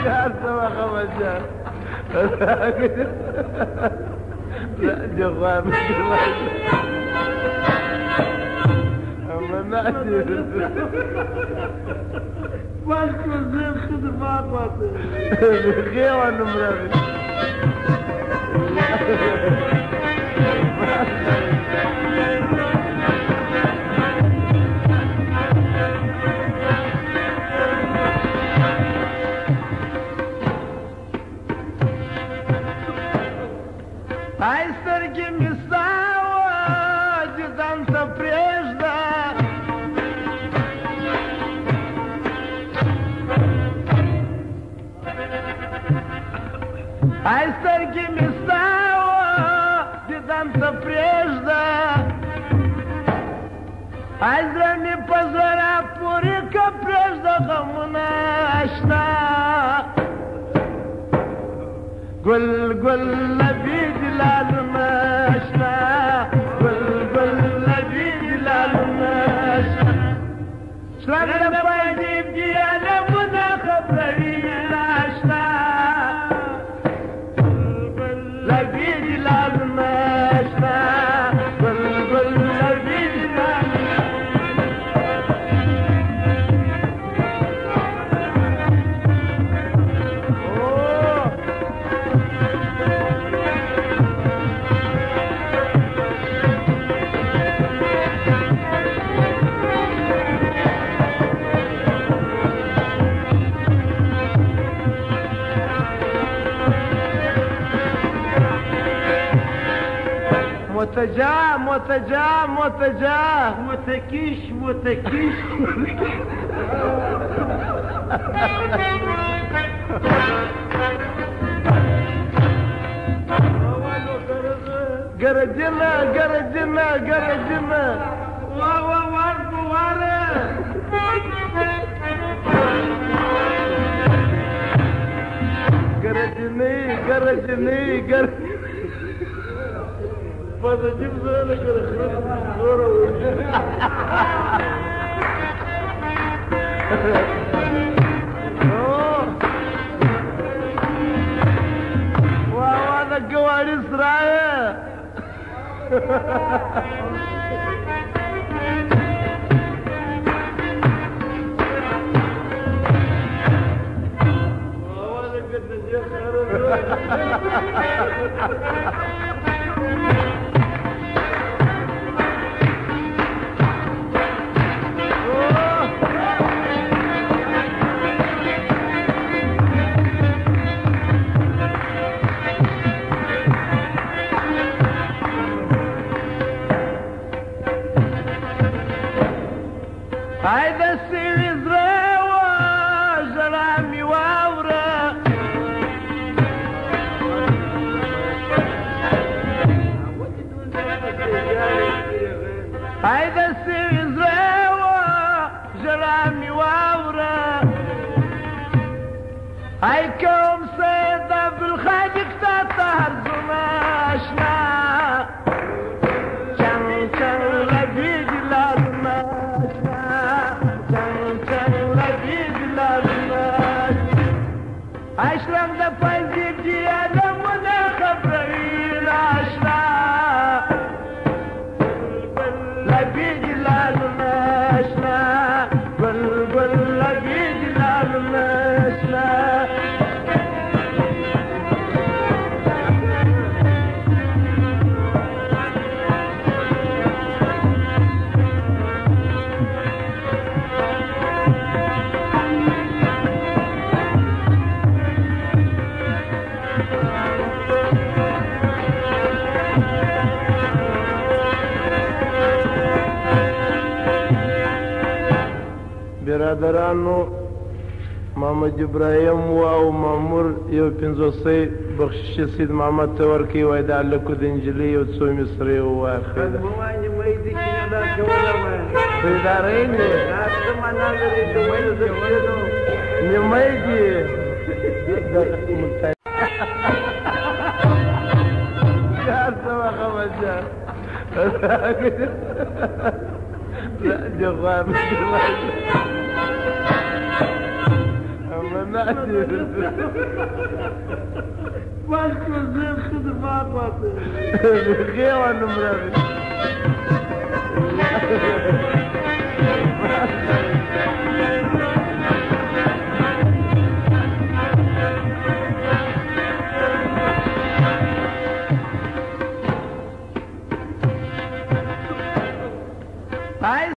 جار سوا خمسة لا جغام أما نعدي مالكو زين خذ فاطمة خيوة نمرابي Айстерги ми става, дизанта прежда. Айстерги ми става, дизанта прежда. Айзра ми позора порика прежда гамунашна. قل قل نبي جلال ماشنا قل قل نبي جلال ماشنا شلون بايدي بجيانا منا خبري ناشنا قل نبي جلال ماشنا قل قل نبي جلال متجا متجا متجا متكيش متكيش قرجنا قرجنا قرجنا واوا وارد وارد قرجني قرجني قرجني فاذا جيب ذلك الخير وهذا القواريس رايه وهذا قد نجيب هيدا السيريز روا جرامي واورا هيدا السيريز روا جرامي واورا هيكم سيدا بالخادق تطهر زماشنا شان شان لبيج لازماشنا اشرم ده فايزي بجيانا منا خبرين اشرا لبيج لازماشنا قل قل لبيج لازماشنا برادرانو محمد ابراهیم او مامور یو پنځوسۍ بخشش سید محمد ته ورکوي وایي د هلکو د نجلۍ یو څو مصرې وواخلې بیدارۍ نه نیمۍ دي جار سوا خمسه لا جغام نأتي باشكو زين خذ فاطمة بخير النمرة